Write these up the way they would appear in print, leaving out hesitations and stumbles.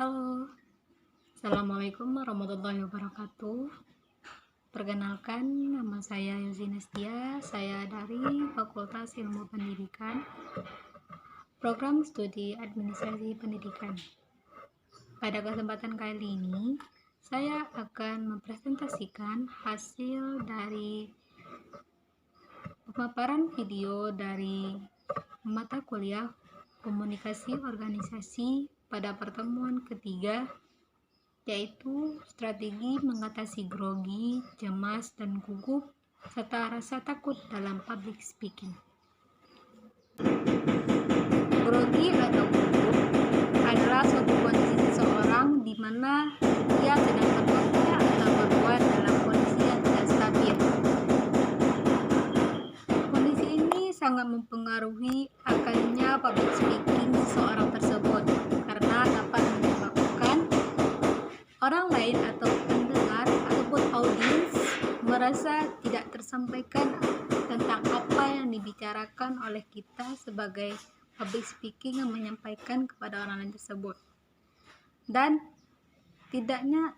Halo, Assalamualaikum warahmatullahi wabarakatuh. Perkenalkan, nama saya Yosi Nestia. Saya dari Fakultas Ilmu Pendidikan, Program Studi Administrasi Pendidikan. Pada kesempatan kali ini, saya akan mempresentasikan hasil dari pemaparan video dari mata kuliah Komunikasi Organisasi pada pertemuan ketiga, yaitu strategi mengatasi grogi, cemas, dan gugup, serta rasa takut dalam public speaking. Grogi atau gugup adalah suatu kondisi seseorang di mana ia sedang bekerja atau berbuat dalam kondisi yang tidak stabil. Kondisi ini sangat mempengaruhi akannya public speaking seseorang tersebut karena dapat menyebabkan orang lain atau pendengar ataupun audiens merasa tidak tersampaikan tentang apa yang dibicarakan oleh kita sebagai public speaking yang menyampaikan kepada orang lain tersebut, dan tidaknya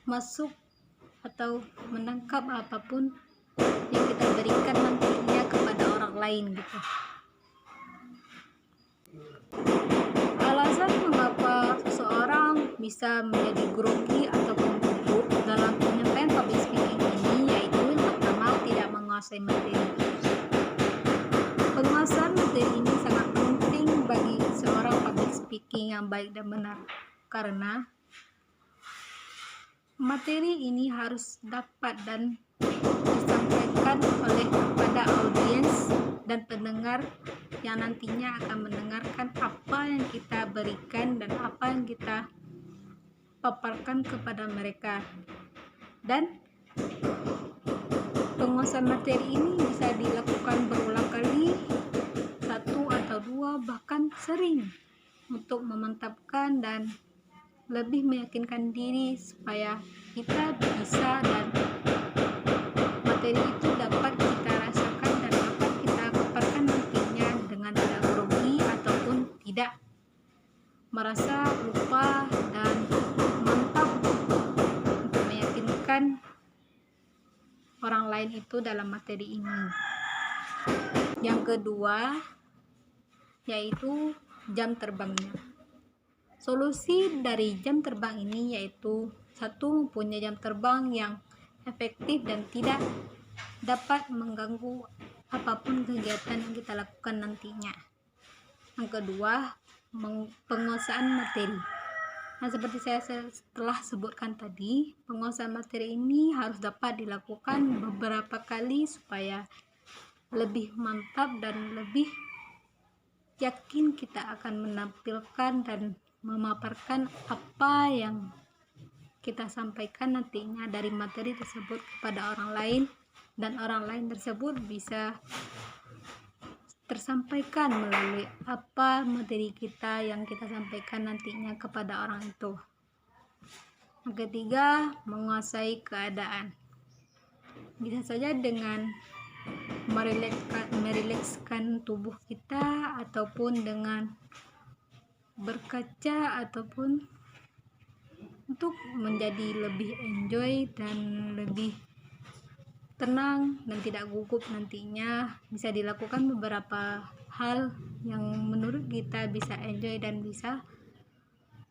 masuk atau menangkap apapun yang kita berikan nantinya kepada orang lain gitu. Alasan mengapa seseorang bisa menjadi grogi ataupun gugup dalam penyampaian public speaking ini yaitu yang pertama, tidak menguasai materi. Penguasaan materi ini sangat penting bagi seorang public speaking yang baik dan benar, karena materi ini harus dapat dan disampaikan oleh kepada audiens dan pendengar yang nantinya akan mendengarkan apa yang kita berikan dan apa yang kita paparkan kepada mereka. Dan penguasaan materi ini bisa dilakukan berulang kali, satu atau dua, bahkan sering, untuk memantapkan dan lebih meyakinkan diri supaya kita bisa dan materi itu dapat kita rasakan dan dapat kita paparkan nantinya dengan tidak grogi ataupun tidak merasa lupa dan mantap untuk meyakinkan orang lain itu dalam materi ini. Yang kedua yaitu jam terbangnya. Solusi dari jam terbang ini yaitu satu, mempunyai jam terbang yang efektif dan tidak dapat mengganggu apapun kegiatan yang kita lakukan nantinya. Yang kedua, penguasaan materi. Nah, seperti saya telah sebutkan tadi, penguasaan materi ini harus dapat dilakukan beberapa kali supaya lebih mantap dan lebih yakin kita akan menampilkan dan memaparkan apa yang kita sampaikan nantinya dari materi tersebut kepada orang lain, dan orang lain tersebut bisa tersampaikan melalui apa materi kita yang kita sampaikan nantinya kepada orang itu. Yang ketiga, menguasai keadaan. Bisa saja dengan merilekskan tubuh kita ataupun dengan berkaca ataupun untuk menjadi lebih enjoy dan lebih tenang dan tidak gugup nantinya. Bisa dilakukan beberapa hal yang menurut kita bisa enjoy dan bisa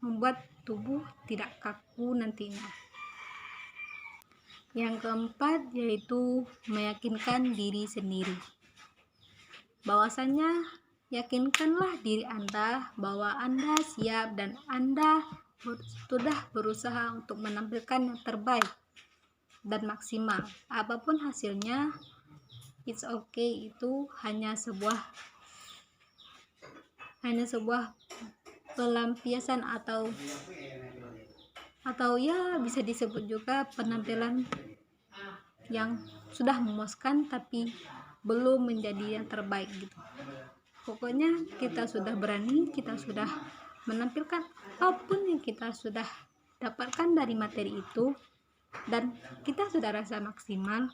membuat tubuh tidak kaku nantinya. Yang keempat yaitu meyakinkan diri sendiri. Bahwasanya yakinkanlah diri Anda bahwa Anda siap dan Anda sudah berusaha untuk menampilkan yang terbaik dan maksimal. Apapun hasilnya, it's okay, itu hanya sebuah pelampiasan atau ya bisa disebut juga penampilan yang sudah memuaskan tapi belum menjadi yang terbaik gitu. Pokoknya kita sudah berani, kita sudah menampilkan apapun yang kita sudah dapatkan dari materi itu dan kita sudah rasa maksimal,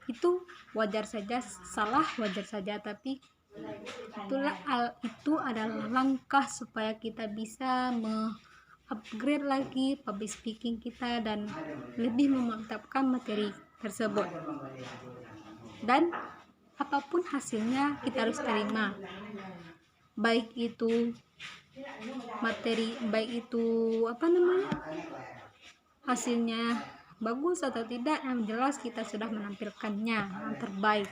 itu wajar saja salah, wajar saja, tapi Itu adalah langkah supaya kita bisa upgrade lagi public speaking kita dan lebih memantapkan materi tersebut. Dan apapun hasilnya kita harus terima, baik itu materi, baik itu hasilnya bagus atau tidak, yang jelas kita sudah menampilkannya yang terbaik.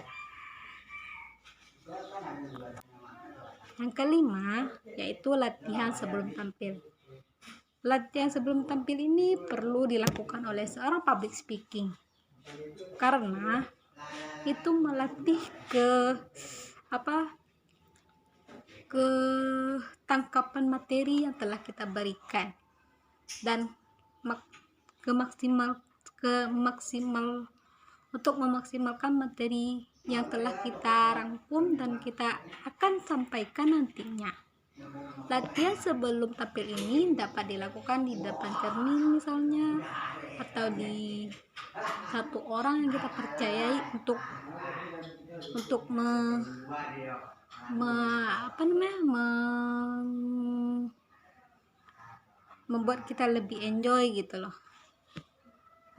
Yang kelima yaitu latihan sebelum tampil. Latihan sebelum tampil ini perlu dilakukan oleh seorang public speaking karena itu melatih ketangkapan materi yang telah kita berikan dan untuk memaksimalkan materi yang telah kita rangkum dan kita akan sampaikan nantinya. Latihan sebelum tampil ini dapat dilakukan di depan cermin misalnya, atau di satu orang yang kita percayai untuk membuat kita lebih enjoy gitu loh.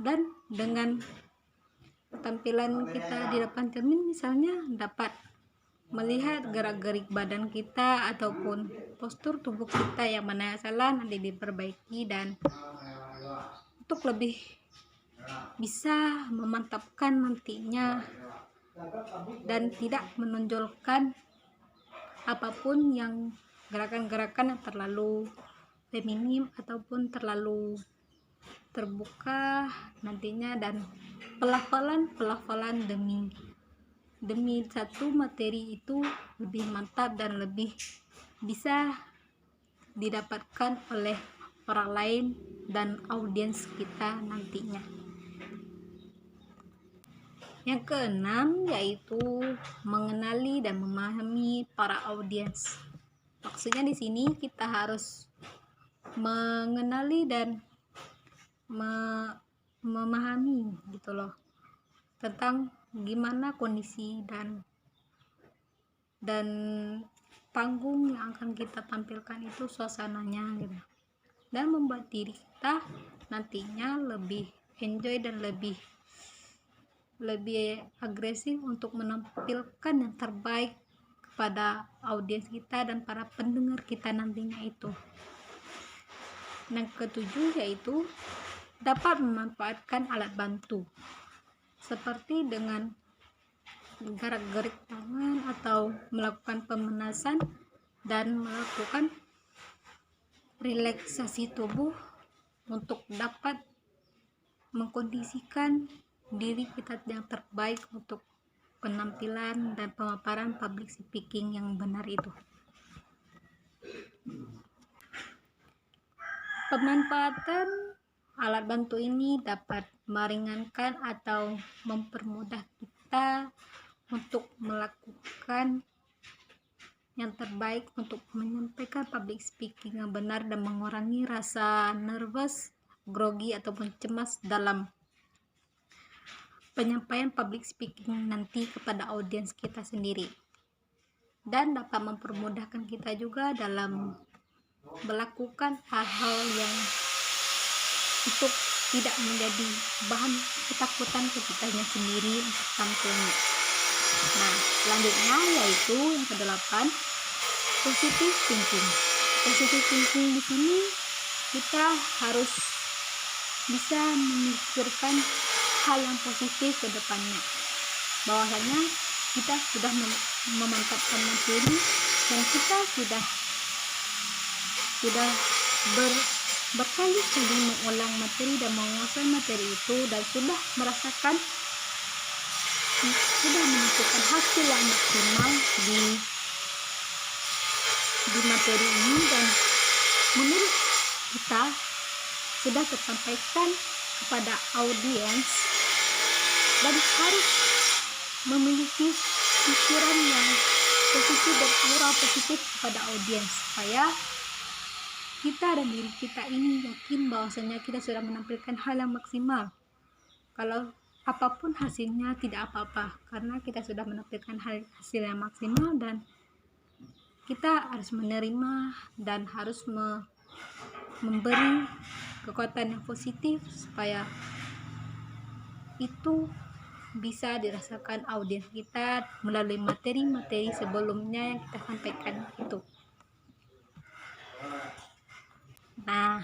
Dan dengan tampilan kita di depan cermin misalnya dapat melihat gerak-gerik badan kita ataupun postur tubuh kita yang mana yang salah nanti diperbaiki, dan untuk lebih bisa memantapkan nantinya dan tidak menonjolkan apapun yang gerakan-gerakan yang terlalu feminim ataupun terlalu terbuka nantinya, dan pelafalan demi satu materi itu lebih mantap dan lebih bisa didapatkan oleh orang lain dan audiens kita nantinya. Yang keenam yaitu mengenali dan memahami para audiens. Maksudnya di sini kita harus mengenali dan memahami gitu loh tentang gimana kondisi dan panggung yang akan kita tampilkan itu suasananya gitu, dan membuat diri kita nantinya lebih enjoy dan lebih agresif untuk menampilkan yang terbaik kepada audiens kita dan para pendengar kita nantinya itu. Yang ketujuh yaitu dapat memanfaatkan alat bantu seperti dengan gerak-gerik tangan atau melakukan pemanasan dan melakukan relaksasi tubuh untuk dapat mengkondisikan diri kita yang terbaik untuk penampilan dan pemaparan public speaking yang benar itu. Pemanfaatan alat bantu ini dapat meringankan atau mempermudah kita untuk melakukan yang terbaik untuk menyampaikan public speaking yang benar dan mengurangi rasa nervous, grogi ataupun cemas dalam penyampaian public speaking nanti kepada audiens kita sendiri, dan dapat mempermudahkan kita juga dalam melakukan hal-hal yang untuk tidak menjadi bahan ketakutan ketikanya sendiri untuk tampilnya. Nah, selanjutnya yaitu yang kedelapan, positive thinking. Positive thinking di sini kita harus bisa memikirkan hal yang positif ke depannya, bahwasanya kita sudah memantapkan materi dan kita sudah berkali-kali mengulang materi dan menguasai materi itu, dan sudah menentukan hasil yang maksimal di materi ini, dan menurut kita sudah tersampaikan kepada audiens, dan harus memiliki pikiran yang positif dan aura positif kepada audiens supaya kita dan diri kita ini yakin bahwasanya kita sudah menampilkan hal yang maksimal. Kalau apapun hasilnya tidak apa-apa, karena kita sudah menampilkan hasil yang maksimal, dan kita harus menerima dan harus memberi kekuatan yang positif supaya itu bisa dirasakan audiens kita melalui materi-materi sebelumnya yang kita sampaikan itu. Nah,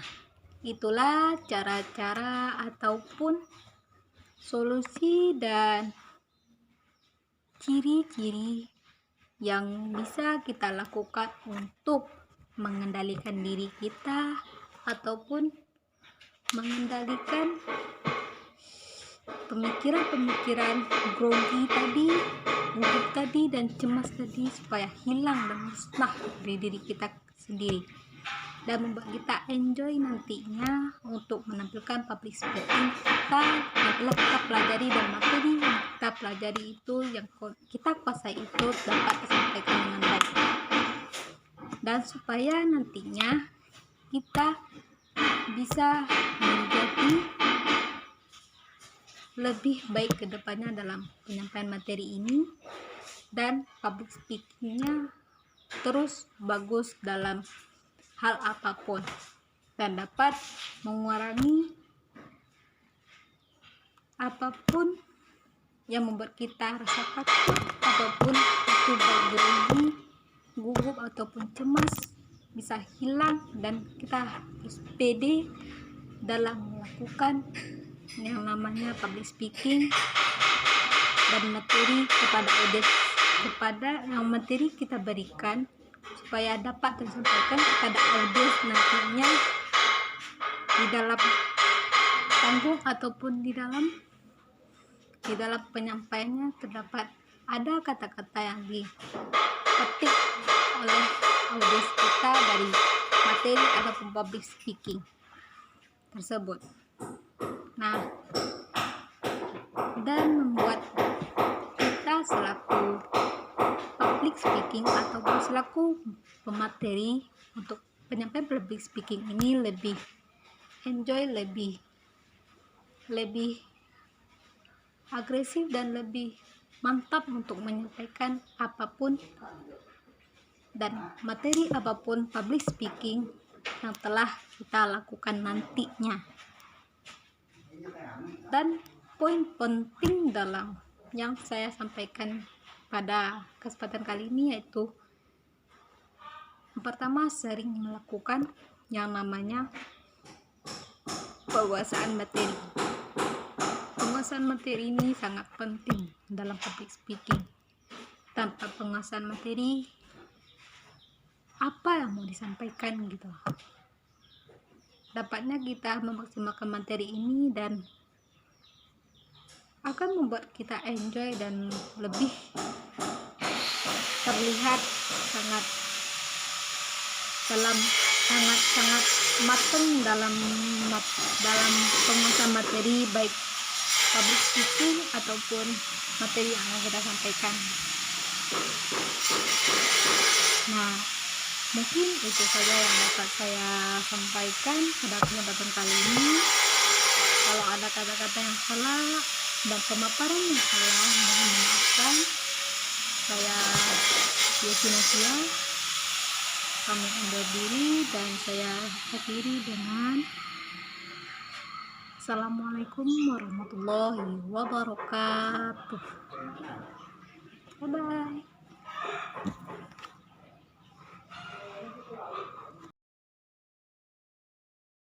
itulah cara-cara ataupun solusi dan ciri-ciri yang bisa kita lakukan untuk mengendalikan diri kita ataupun mengendalikan pemikiran-pemikiran grogi tadi, gugup tadi, dan cemas tadi supaya hilang dan musnah dari diri kita sendiri, dan membuat kita enjoy nantinya untuk menampilkan public speaking kita yang telah kita pelajari, dan materi yang kita pelajari itu yang kita kuasai itu dapat disampaikan dengan baik, dan supaya nantinya kita bisa menjadi lebih baik ke depannya dalam penyampaian materi ini, dan public speakingnya terus bagus dalam hal apapun, dan dapat mengurangi apapun yang membuat kita rasa takut ataupun itu bergrogi, gugup ataupun cemas bisa hilang, dan kita harus pede dalam melakukan yang namanya public speaking dan materi kepada audiens, kepada yang materi kita berikan supaya dapat disampaikan kepada audiens nantinya di dalam panggung ataupun di dalam penyampaiannya terdapat ada kata-kata yang dipetik oleh audiens kita dari materi ataupun public speaking tersebut. Nah, dan membuat kita selaku public speaking ataupun selaku pemateri untuk penyampaian public speaking ini lebih enjoy, lebih agresif dan lebih mantap untuk menyampaikan apapun dan materi apapun public speaking yang telah kita lakukan nantinya. Dan poin penting dalam yang saya sampaikan pada kesempatan kali ini yaitu yang pertama, sering melakukan yang namanya penguasaan materi. Penguasaan materi ini sangat penting dalam public speaking. Tanpa penguasaan materi, apa yang mau disampaikan gitu, dapatnya kita memaksimalkan materi ini dan akan membuat kita enjoy dan lebih terlihat sangat matang dalam penguasaan materi, baik public speaking ataupun materi yang akan kita sampaikan. Nah, mungkin itu saja yang dapat saya sampaikan pada kesempatan kali ini. Kalau ada kata-kata yang salah dan pemaparan yang salah, mohon dimaafkan. Saya Yesinasia, kami undur diri dan saya akhiri dengan Assalamualaikum warahmatullahi wabarakatuh. Bye bye.